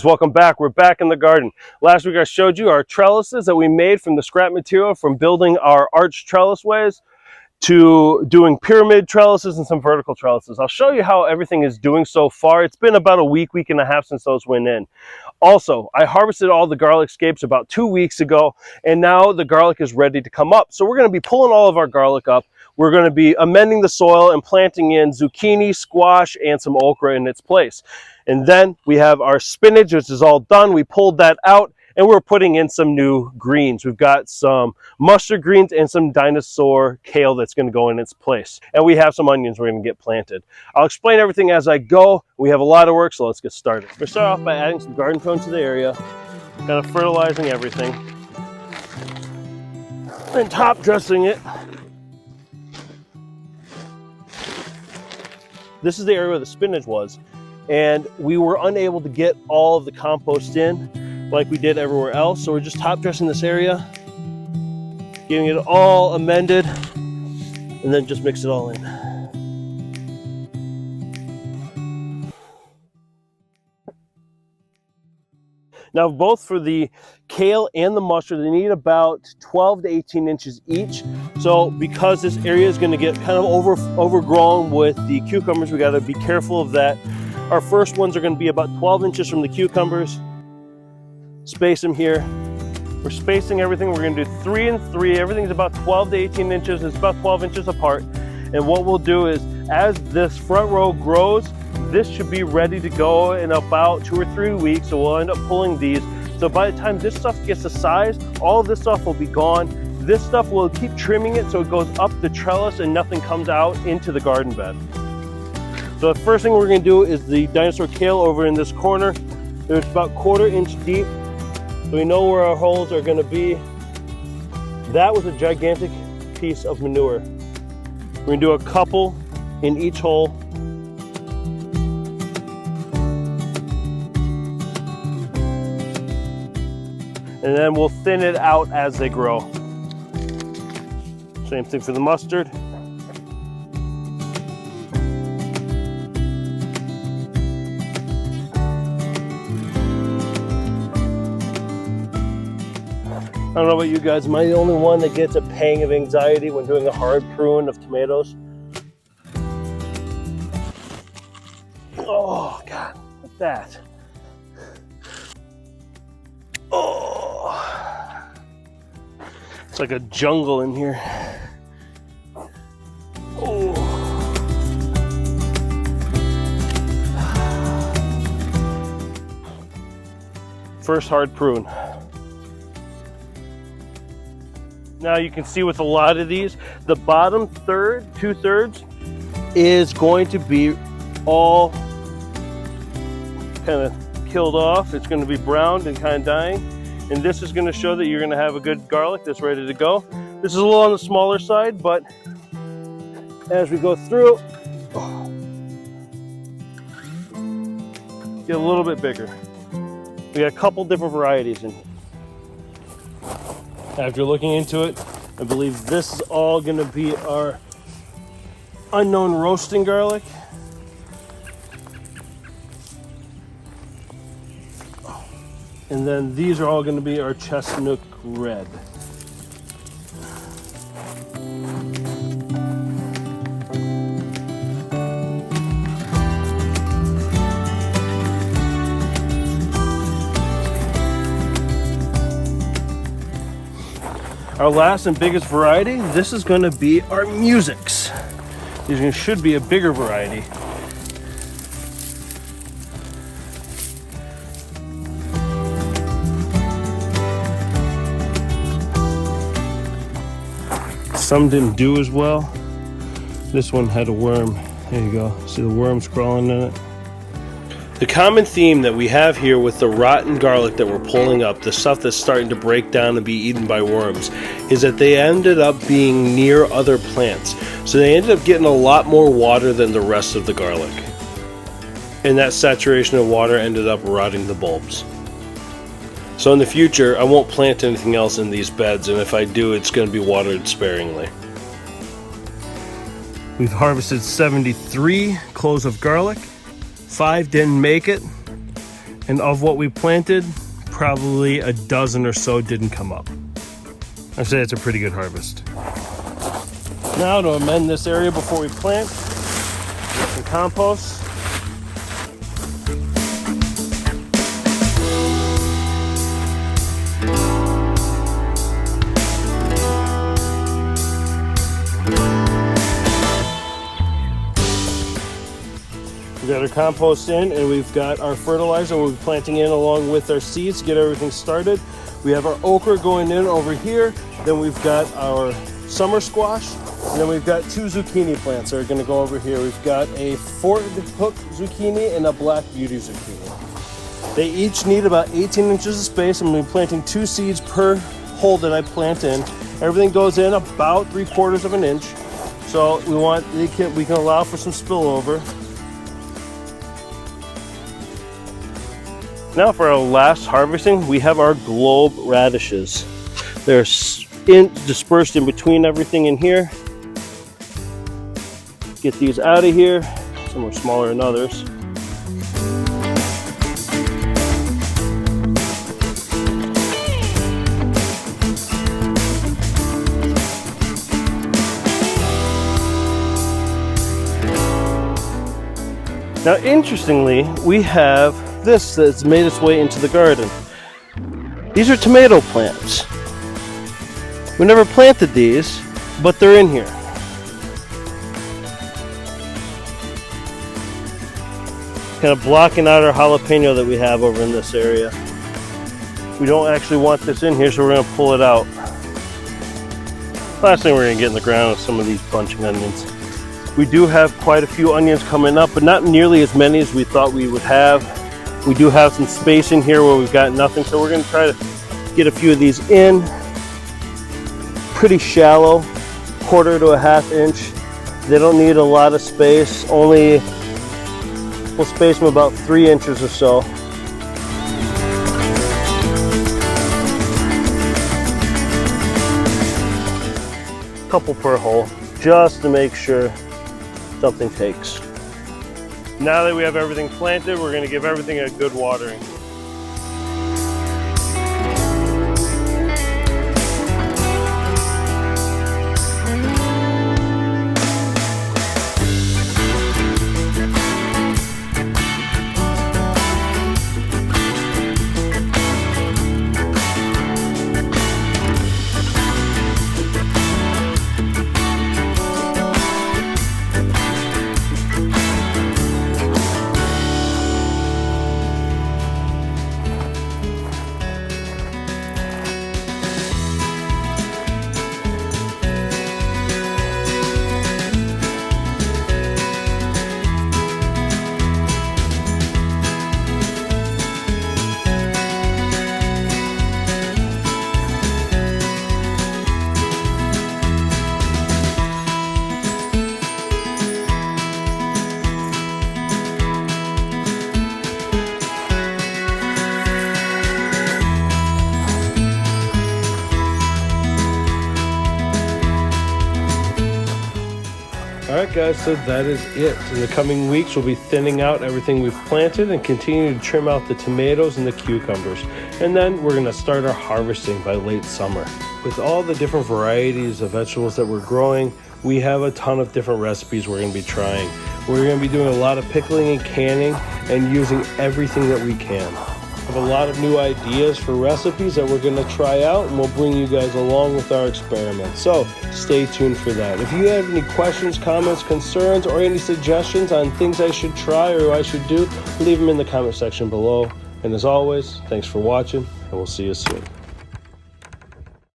Welcome back. We're back in the garden. Last week I showed you our trellises that we made from the scrap material from building our arch trellis ways to doing pyramid trellises and some vertical trellises. I'll show you how everything is doing so far. It's been about a week and a half since those went in. Also, I harvested all the garlic scapes about 2 weeks ago, and now the garlic is ready to come up. So we're going to be pulling all of our garlic up. We're going to be amending the soil and planting in zucchini, squash, and some okra in its place. And then we have our spinach, which is all done. We pulled that out and we're putting in some new greens. We've got some mustard greens and some dinosaur kale that's going to go in its place. And we have some onions we're going to get planted. I'll explain everything as I go. We have a lot of work, so let's get started. We'll start off by adding some garden prone to the area, kind of fertilizing everything, and top dressing it. This is the area where the spinach was, and we were unable to get all of the compost in like we did everywhere else, so we're just top dressing this area, getting it all amended, and then just mix it all in. Now, both for the kale and the mustard, they need about 12 to 18 inches each. So because this area is going to get kind of overgrown with the cucumbers, we got to be careful of that. Our first ones are going to be about 12 inches from the cucumbers. Space them here. We're spacing everything. We're going to do 3 and 3. Everything's about 12 to 18 inches. It's about 12 inches apart. And what we'll do is, as this front row grows, this should be ready to go in about 2 or 3 weeks. So we'll end up pulling these. So by the time this stuff gets the size, all of this stuff will be gone. This stuff will keep trimming it so it goes up the trellis and nothing comes out into the garden bed. So the first thing we're going to do is the dinosaur kale over in this corner. There's about 1/4 inch deep. So we know where our holes are going to be. That was a gigantic piece of manure. We're going to do a couple in each hole. And then we'll thin it out as they grow. Same thing for the mustard. I don't know about you guys, am I the only one that gets a pang of anxiety when doing a hard prune of tomatoes? Oh God, look at that. Oh, it's like a jungle in here. Oh. First hard prune. Now you can see with a lot of these, the bottom third, 2/3, is going to be all kind of killed off. It's going to be browned and kind of dying. And this is going to show that you're going to have a good garlic that's ready to go. This is a little on the smaller side, but as we go through, get a little bit bigger. We got a couple different varieties in here. After looking into it, I believe this is all going to be our unknown roasting garlic. And then these are all going to be our chestnut red. Our last and biggest variety, this is going to be our musics. These should be a bigger variety. Some didn't do as well. This one had a worm. There you go. See the worms crawling in it? The common theme that we have here with the rotten garlic that we're pulling up, the stuff that's starting to break down and be eaten by worms, is that they ended up being near other plants. So they ended up getting a lot more water than the rest of the garlic. And that saturation of water ended up rotting the bulbs. So in the future, I won't plant anything else in these beds, and if I do, it's going to be watered sparingly. We've harvested 73 cloves of garlic. 5 didn't make it, And of what we planted, probably a dozen or so didn't come up. I'd say it's a pretty good harvest. Now to amend this area before we plant, get some compost. We got our compost in, and we've got our fertilizer we'll be planting in along with our seeds to get everything started. We have our okra going in over here. Then we've got our summer squash. And then we've got 2 zucchini plants that are going to go over here. We've got a Fort Hook zucchini and a Black Beauty zucchini. They each need about 18 inches of space. I'm going to be planting 2 seeds per hole that I plant in. Everything goes in about 3/4 of an inch. So we can allow for some spillover. Now for our last harvesting, we have our globe radishes. They're dispersed in between everything in here. Get these out of here. Some are smaller than others. Now, interestingly, we have this that's made its way into the garden. These are tomato plants. We never planted these, but they're in here. Kind of blocking out our jalapeno that we have over in this area. We don't actually want this in here, so we're going to pull it out. Last thing we're going to get in the ground is some of these bunching onions. We do have quite a few onions coming up, but not nearly as many as we thought we would have. We do have some space in here where we've got nothing, so we're going to try to get a few of these in. Pretty shallow, 1/4 to 1/2 inch. They don't need a lot of space, we'll space them about 3 inches or so. Couple per hole, just to make sure something takes. Now that we have everything planted, we're going to give everything a good watering. Alright guys, so that is it. In the coming weeks, we'll be thinning out everything we've planted and continue to trim out the tomatoes and the cucumbers. And then we're going to start our harvesting by late summer. With all the different varieties of vegetables that we're growing, we have a ton of different recipes we're going to be trying. We're going to be doing a lot of pickling and canning and using everything that we can. We have a lot of new ideas for recipes that we're going to try out, and we'll bring you guys along with our experiments. So stay tuned for that. If you have any questions, comments, concerns, or any suggestions on things I should try or I should do, leave them in the comment section below. And as always, thanks for watching, and we'll see you soon.